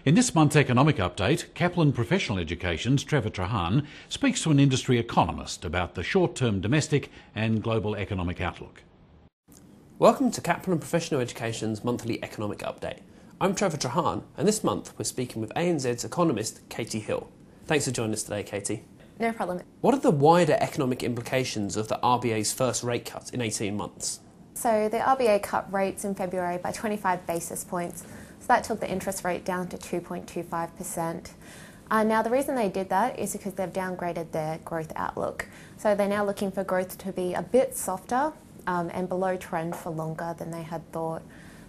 In this month's economic update, Kaplan Professional Education's Trevor Trahan speaks to an industry economist about the short-term domestic and global economic outlook. Welcome to Kaplan Professional Education's monthly economic update. I'm Trevor Trahan, and this month we're speaking with ANZ's economist Katie Hill. Thanks for joining us today, Katie. No problem. What are the wider economic implications of the RBA's first rate cut in 18 months? So the RBA cut rates in February by 25 basis points. So that took the interest rate down to 2.25%. Now the reason they did that is because they've downgraded their growth outlook. So they're now looking for growth to be a bit softer and below trend for longer than they had thought.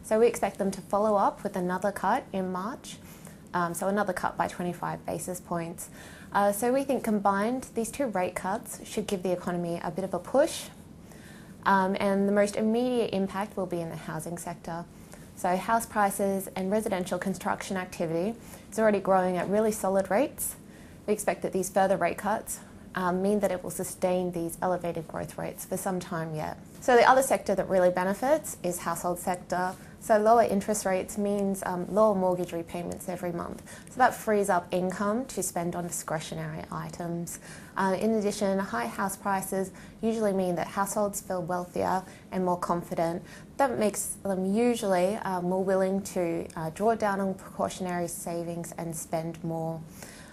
So we expect them to follow up with another cut in March. So another cut by 25 basis points. So we think combined, these two rate cuts should give the economy a bit of a push. And the most immediate impact will be in the housing sector. So house prices and residential construction activity is already growing at really solid rates. We expect that these further rate cuts mean that it will sustain these elevated growth rates for some time yet. So the other sector that really benefits is household sector. So lower interest rates means lower mortgage repayments every month. So that frees up income to spend on discretionary items. In addition, high house prices usually mean that households feel wealthier and more confident. That makes them usually more willing to draw down on precautionary savings and spend more.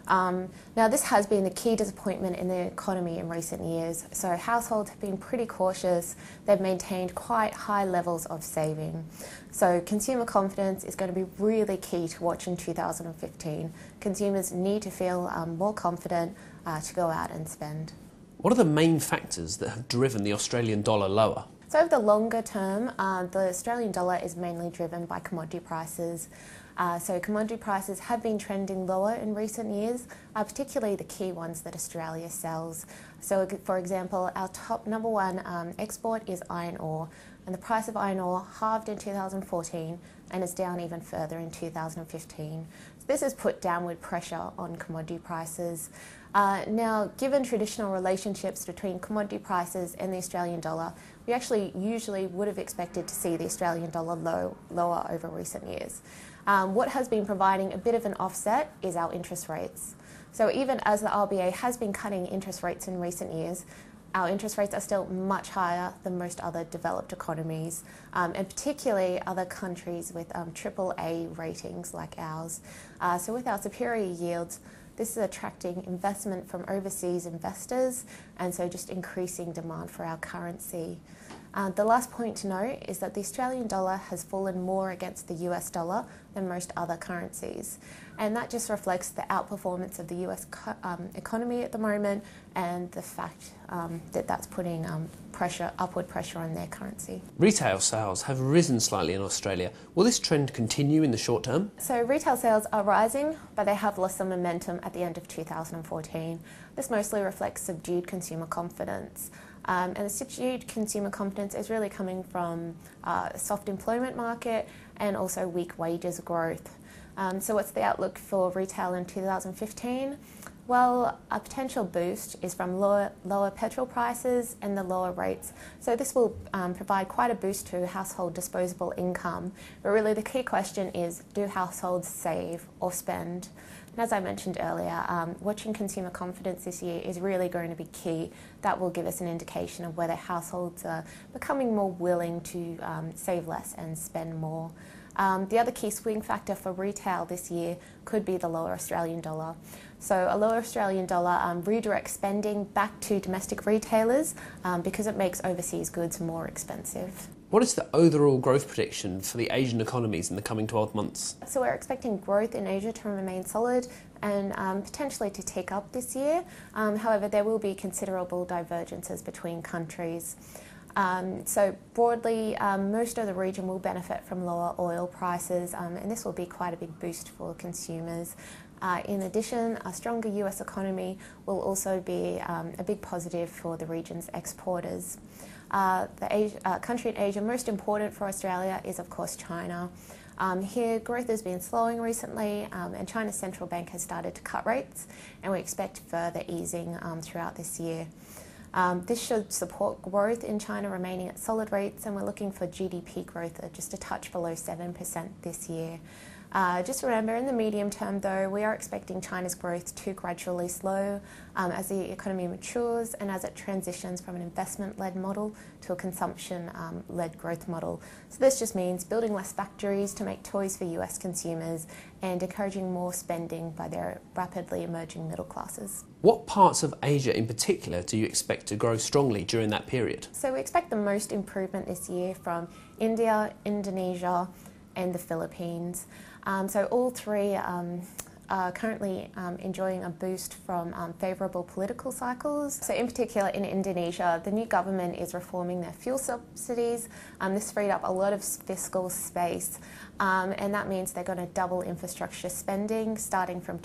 Now this has been the key disappointment in the economy in recent years. So households have been pretty cautious. They've maintained quite high levels of saving. So consumer confidence is going to be really key to watch in 2015. Consumers need to feel more confident to go out and spend. What are the main factors that have driven the Australian dollar lower? So over the longer term, the Australian dollar is mainly driven by commodity prices. So commodity prices have been trending lower in recent years, particularly the key ones that Australia sells. So for example, our top number one export is iron ore, and the price of iron ore halved in 2014 and is down even further in 2015. So this has put downward pressure on commodity prices. Now, given traditional relationships between commodity prices and the Australian dollar, we actually usually would have expected to see the Australian dollar lower over recent years. What has been providing a bit of an offset is our interest rates. So even as the RBA has been cutting interest rates in recent years, our interest rates are still much higher than most other developed economies, and particularly other countries with AAA ratings like ours. So with our superior yields, this is attracting investment from overseas investors, and so just increasing demand for our currency. The last point to note is that the Australian dollar has fallen more against the US dollar than most other currencies. And that just reflects the outperformance of the US economy at the moment, and the fact that that's putting upward pressure on their currency. Retail sales have risen slightly in Australia. Will this trend continue in the short term? So retail sales are rising, but they have lost some momentum at the end of 2014. This mostly reflects subdued consumer confidence. And the subdued consumer confidence is really coming from a soft employment market and also weak wages growth. So what's the outlook for retail in 2015? Well, a potential boost is from lower petrol prices and the lower rates. So this will provide quite a boost to household disposable income. But really the key question is, do households save or spend? And as I mentioned earlier, watching consumer confidence this year is really going to be key. That will give us an indication of whether households are becoming more willing to save less and spend more. The other key swing factor for retail this year could be the lower Australian dollar. So a lower Australian dollar redirects spending back to domestic retailers because it makes overseas goods more expensive. What is the overall growth prediction for the Asian economies in the coming 12 months? So we're expecting growth in Asia to remain solid and potentially to tick up this year. However, there will be considerable divergences between countries. So broadly, most of the region will benefit from lower oil prices, and this will be quite a big boost for consumers. In addition, a stronger US economy will also be a big positive for the region's exporters. The country in Asia most important for Australia is, of course, China. Here, growth has been slowing recently, and China's central bank has started to cut rates, and we expect further easing throughout this year. This should support growth in China remaining at solid rates, and we're looking for GDP growth at just a touch below 7% this year. Just remember, in the medium term though, we are expecting China's growth to gradually slow as the economy matures and as it transitions from an investment-led model to a consumption-led growth model. So this just means building less factories to make toys for US consumers and encouraging more spending by their rapidly emerging middle classes. What parts of Asia in particular do you expect to grow strongly during that period? So we expect the most improvement this year from India, Indonesia and the Philippines. So all three are currently enjoying a boost from favourable political cycles. So in particular in Indonesia, the new government is reforming their fuel subsidies. This freed up a lot of fiscal space and that means they're going to double infrastructure spending starting from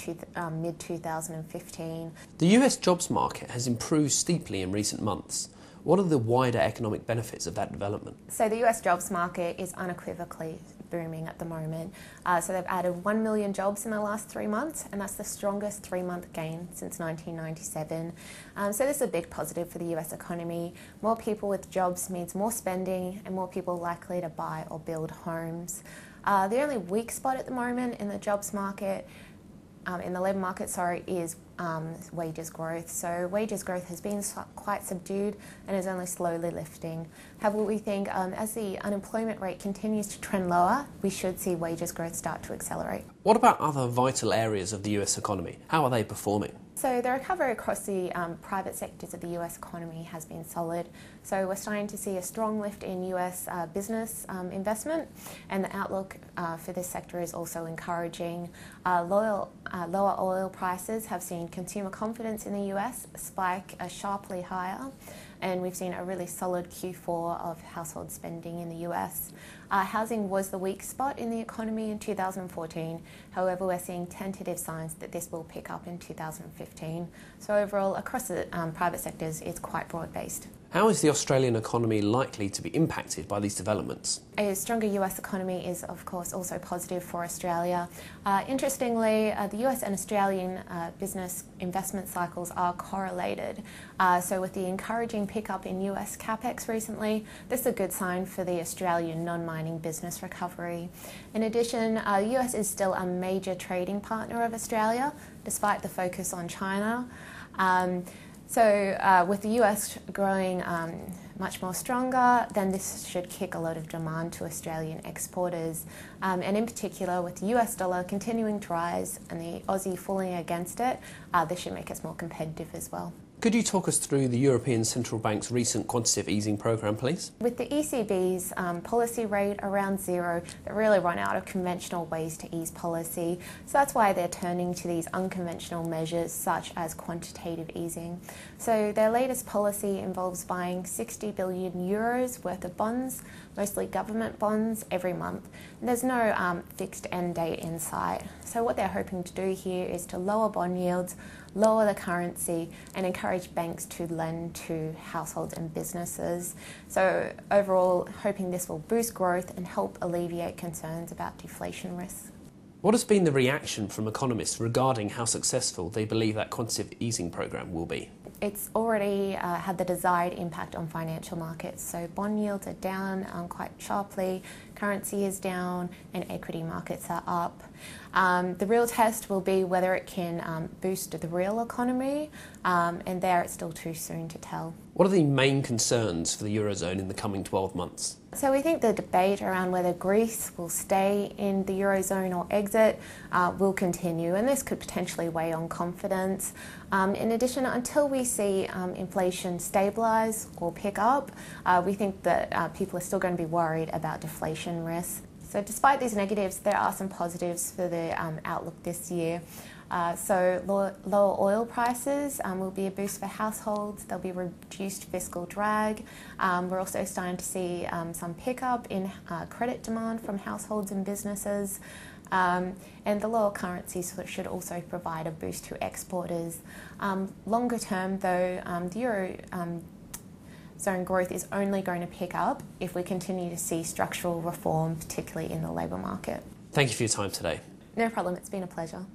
mid-2015. The US jobs market has improved steeply in recent months. What are the wider economic benefits of that development? So the US jobs market is unequivocally booming at the moment. So they've added 1 million jobs in the last 3 months, and that's the strongest 3-month gain since 1997. So this is a big positive for the US economy. More people with jobs means more spending and more people likely to buy or build homes. The only weak spot at the moment in the jobs market, in the labour market, is wages growth. So wages growth has been quite subdued and is only slowly lifting. However, we think as the unemployment rate continues to trend lower, we should see wages growth start to accelerate. What about other vital areas of the US economy? How are they performing? So the recovery across the private sectors of the US economy has been solid. So we're starting to see a strong lift in US business investment, and the outlook for this sector is also encouraging. Lower oil prices have seen consumer confidence in the US spike sharply higher, and we've seen a really solid Q4 of household spending in the US. Housing was the weak spot in the economy in 2014. However, we're seeing tentative signs that this will pick up in 2015. So overall, across the private sectors, it's quite broad-based. How is the Australian economy likely to be impacted by these developments? A stronger US economy is, of course, also positive for Australia. Interestingly, the US and Australian business investment cycles are correlated. So with the encouraging pickup in US capex recently, this is a good sign for the Australian non-mining business recovery. In addition, the US is still a major trading partner of Australia, despite the focus on China. So with the US growing much more stronger, then this should kick a lot of demand to Australian exporters. And in particular, with the US dollar continuing to rise and the Aussie falling against it, this should make us more competitive as well. Could you talk us through the European Central Bank's recent quantitative easing programme, please? With the ECB's policy rate around zero, they really run out of conventional ways to ease policy. So that's why they're turning to these unconventional measures such as quantitative easing. So their latest policy involves buying 60 billion euros worth of bonds, mostly government bonds, every month. And there's no fixed end date in sight. So what they're hoping to do here is to lower bond yields, lower the currency and encourage banks to lend to households and businesses. So overall, hoping this will boost growth and help alleviate concerns about deflation risks. What has been the reaction from economists regarding how successful they believe that quantitative easing programme will be? It's already had the desired impact on financial markets. So bond yields are down quite sharply, currency is down, and equity markets are up. The real test will be whether it can boost the real economy, and there it's still too soon to tell. What are the main concerns for the eurozone in the coming 12 months? So we think the debate around whether Greece will stay in the eurozone or exit will continue, and this could potentially weigh on confidence. In addition, until we see inflation stabilise or pick up, we think that people are still going to be worried about deflation risks. So despite these negatives, there are some positives for the outlook this year. So lower oil prices will be a boost for households. There'll be reduced fiscal drag. We're also starting to see some pickup in credit demand from households and businesses. And the lower currencies should also provide a boost to exporters. Longer term though, the eurozone growth is only going to pick up if we continue to see structural reform, particularly in the labour market. Thank you for your time today. No problem, it's been a pleasure.